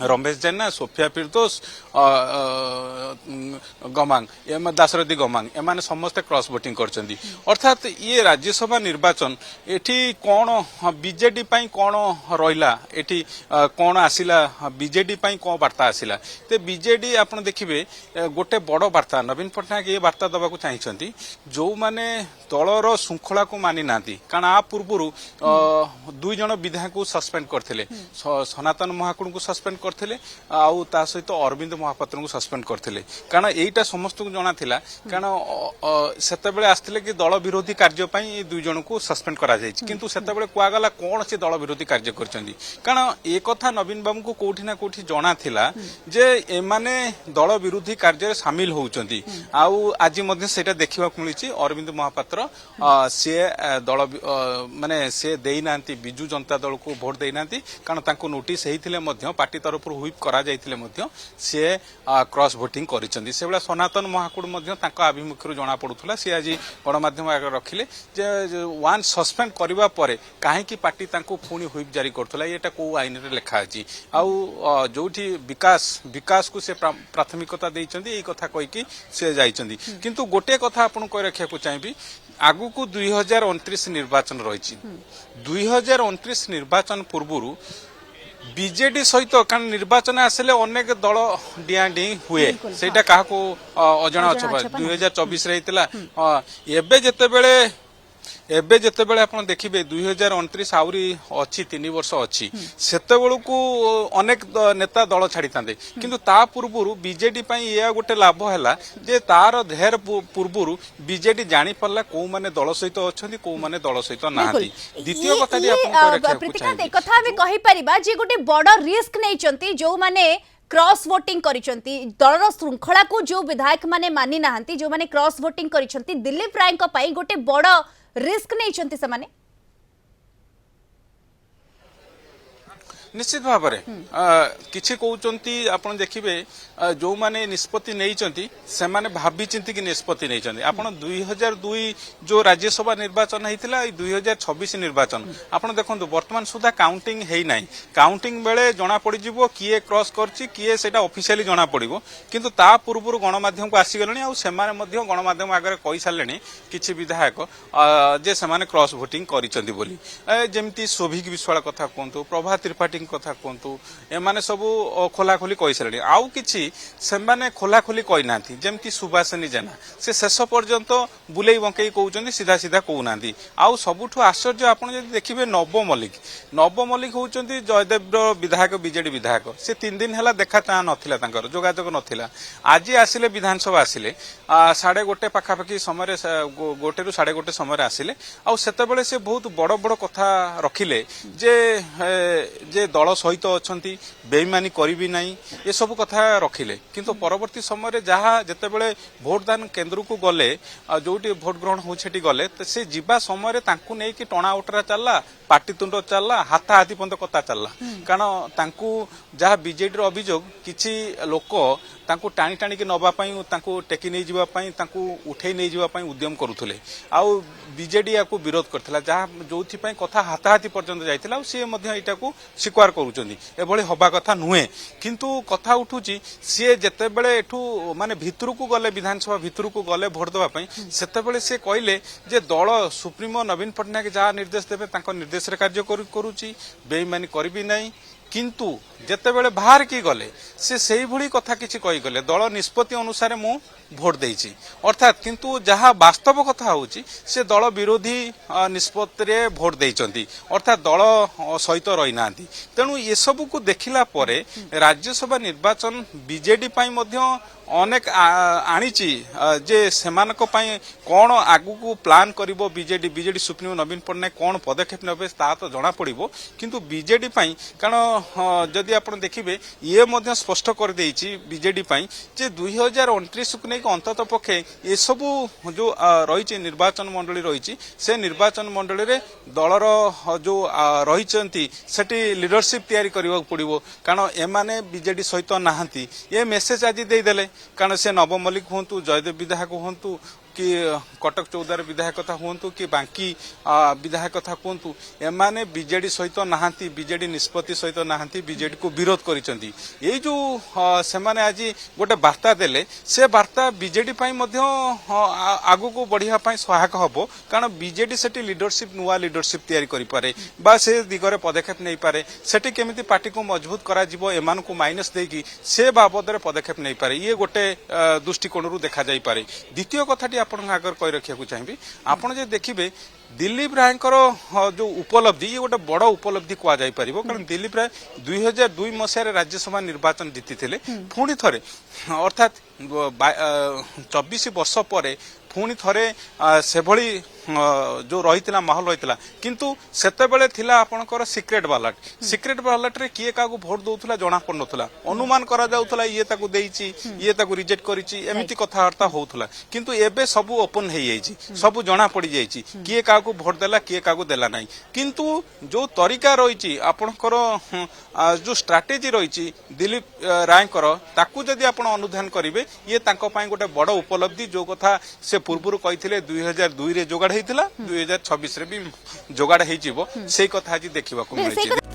रमेश जेना Sophia Firdaus Gamang Dasharathi Gamang एमाने समस्ते cross voting करछंदी अर्थात ये राज्यसभा निर्वाचन एठी कोन बीजेडी पई कोन रहिला एठी कोन आसिला बीजेडी पई कोन वार्ता आसिला ते बीजेडी आपण देखिबे गोटे बड़ वार्ता नवीन पटनायक ये वार्ता दबा को चाहिछंती जो माने दलर श्रृंखला को मानि नांती कारण आ पूर्वरु दुई जन विधायक को सस्पेंड करथिले सनातन महाकुड़ को सस्पेंड करथिले आउ ता सहित अरविंद महापात्र को सस्पेंड करथिले कारण एटा समस्त को जଣା थिला कारण सेते बेले आस्थिले कि दल विरोधी कार्य पई दुई जन को सस्पेंड करा जायछि किंतु सेते बेले कुआ गला कोन से दल विरोधी कार्य करछंदी कारण ए कथा नवीन बाबू को कोठी ना कोठी जଣା थिला जे ए माने दल विरोधी कार्य शामिल होउचंदी आउ आज मध्ये सेटा देखिबा को मिलिछि अरविंद महापात्र से दल माने से देई नांती बिजू जनता दल को वोट देई नांती कारण तांको नोटिस हेइथिले मध्ये पार्टी तरफ व्हिप करा जाइथिले मध्ये से क्रॉस वोटिंग करिसंदी से बेला सनातन महाकुड़ मध्ये तांको अभिमुखरु जଣା पडुथला से आज गणमाध्यम आगे रखिले जे वन सस्पेंड करबा परे काहे कि पार्टी तांको पुणी व्हिप जारी करथला एटा को आईन रे लिखा अछि आउ जोठी विकास को से प्राथमिकता देइचंदी ए कथा कहि कि से जाइचंदी किंतु गोटे कथा आपन कहि रखिया को चाहिबी आगु को 2029 निर्वाचन रही 2029 निर्वाचन पूर्व बीजेडी सहित कारण निर्वाचन आसले अनेक दल डिआडी हुए सेटा काहा को अजणा अछबा 2024 रे हितला एबे जते बेले आपण देखिबे 2029 आउरी अछि 3 वर्ष अछि सेते बेलू को अनेक नेता दल छाड़ी थांदे किंतु ता पूर्वरु बीजेडी पई या गोटे लाभ हैला जे तार धेर पूर्वरु बीजेडी जानि पल्ला को माने दल सहित अछंती को माने दल सहित नाहंती द्वितीय कथा जे आपण को रखिया प्रतिका दे कथा हमें कहि परिबा जे गोटे बड़ रिस्क नै चंती जो माने क्रॉस वोटिंग करिसंती दलर श्रृंखला को जो विधायक माने मानि नाहंती जो माने क्रॉस वोटिंग करिसंती दिलीप राय को पई गोटे बड़ रिस्क नहीं चंती समाने निश्चित भाव किछि कहउचंती आपण देखिबे जो माने निष्पत्ति नहीं चंती से माने भाबी चिंती की निष्पत्ति नहीं चंती आपण 2002 जो राज्यसभा निर्वाचन हेतिला 2026 निर्वाचन आपण देखंतु वर्तमान सुधा काउंटिंग हेई नाही काउंटिंग बेले जणा पड़ी जिवो किए क्रॉस करछि किए सेटा ऑफिशियली जणा पड़िबो किंतु ता पूर्वरु गणमाध्यम को आसी गलनी आ सेमाने मध्ये गणमाध्यम आगे कहि सारलेनी किछि विधायक जे सेमाने क्रॉस वोटिंग करिसंती बोली जेमती शोभिक विश्वाल कथा कोंतु प्रभा त्रिपाठी कथा कोंतु एमाने सब खोला खोली कहि सारलेनी आउ किछि सेमाने खोला खोली कहि नांती जेमती सुभाषनी जेना से शेष पर्यंत बुलेई बंकेई कहउचंदी सीधा सीधा कहउ नांती आउ सबुठु आश्चर्य आपण जदि देखिबे नव मल्लिक होउचंदी जयदेव विधायक बीजेडी विधायक से 3 दिन हला देखा ता नथिला तांकर जोगाजोग नथिला आज आसिले विधानसभा आसिले 1:30 पाखापाखि समय गोटे रु 1:30 समय आसिले आउ सेते बेले से बहुत बड़ बड़ कथा रखिले जे दल सहित अछंती बेईमानी करिबी नाही ए सब कथा रखिले किंतु परवर्ती समय जहाँ जेते बेले भोट दान केंद्र को गले जोटी भोट ग्रहण होछेटी गले से जीवा समय तांकु नै कि टणा उटरा चलला पाटितुंड चलला हाथा हाथी पंत कथा चलला कारण तांकु जहाँ बीजेडी अभियोग किछि लोक तांकु टाणी टाणी के नबा पई तांकु टेकी नै जीवा पई तांकु उठै नै जीवा पई उद्यम करूथले आउ बीजेडी याकू विरोध करथला जहाँ जोथि पई कथा हाथा हाथी पर्यंत जाइथिला आउ से मध्ये एटा को स्वीकार करूचंदी एभली हबा कथा नुहे किंतु कथा उठुची से जेते बेले एठू माने भितरु को गले विधानसभा भितरु को गले भोट देबा पई सेते बेले से कहले जे दल सुप्रीमो नवीन पटनायक जहाँ निर्देश देबे तांको निर्देश रे कार्य करूची बेईमानी करबी नाही किंतु जेते बेले बाहर की गले से सही भली कथा किछि कहि गले दल निष्पत्ति अनुसार मु भोट देइछि अर्थात किंतु जहाँ वास्तव कथा होची से दल विरोधी निष्पत्ति रे भोट देइचंती अर्थात दल सहित रही नांती तेणु ये सब को देखिला परे राज्यसभा निर्वाचन बीजेडी पई मध्य अनेक आनीची जे सेमानक पई कोन आगु को प्लान करिवो बीजेडी सुप्रीमो नवीन पटनायक कोन पदक्षेप नेबे ता तो जणा पड़िबो किंतु बीजेडी पई कारण जदि आपण देखिबे ये मध्य स्पष्ट कर देइची बीजेडी पई जे 2029 को नै अंतत पक्षे ये सब जो रही निर्वाचन मंडली रही से निर्वाचन मंडली रे दलर जो रही सेठी लीडरशिप तैयारी करबा पड़िबो कारण एमाने बीजेडी सहित नाहंती ये मेसेज आज देदेले कारण से नव मल्लिक होंतु जयदेव विधायक होंतु कि कटक 14 विधायकता हुंतु कि बाकी विधायकता कहतु एमाने बीजेडी सहित नहांती बीजेडी निष्पत्ति सहित नहांती बीजेडी को विरोध करिसेंती ये जो से माने आज गोटे वार्ता देले से वार्ता बीजेडी पई मध्य आगु को बढ़िया पई सहायक हबो कारण बीजेडी सेठी लीडरशिप नुआ लीडरशिप तैयारी करि पारे बा से दिगरे पदक्षेप नै पारे सेठी केमिति पार्टी को मजबूत करा जिवो एमान को माइनस देकी से बाबद रे पदक्षेप नै पारे ये गोटे दृष्टिकोणरू देखा जाई पारे द्वितीय कथाटी आपण आगर कहि रखिया को चाहिबी आपण जे देखिबे दिलीप रायकर जो उपलब्धि ये गोटे बड़ उपलब्धि कह जाई परिबो कारण दिलीप राय 2002 मसीह राज्यसभा निर्वाचन जीति पुणी थरे अर्थात 24 वर्ष पर पुणी थरे से भली जो रही माहौल रही किंतु सेतेबेले थिला आपणकर सिक्रेट बालाट रे किए काको भोट दउथला जना पड़नथला अनुमान करा जाउथला ये ताकू देइची ये ताकू रिजेक्ट करिची एमिति कथावार्ता होउथला किंतु एबे सब ओपन हे जाइची सब जना पड़ी जाइची किए काको भोट देला किए काको देला नाही किंतु जो तरीका रहिची आपणकर जो स्ट्रैटेजी रहिची दिलीप रायकर ताकू जदी आपण अनुधान करिवे ये तांको पई गोटे बड़ उपलब्धि जो कथा से पूर्वरु कहिथिले 2002 रे जोगाड़ 2026 रे भी जोगाड़ से कथा आज देखा मिली।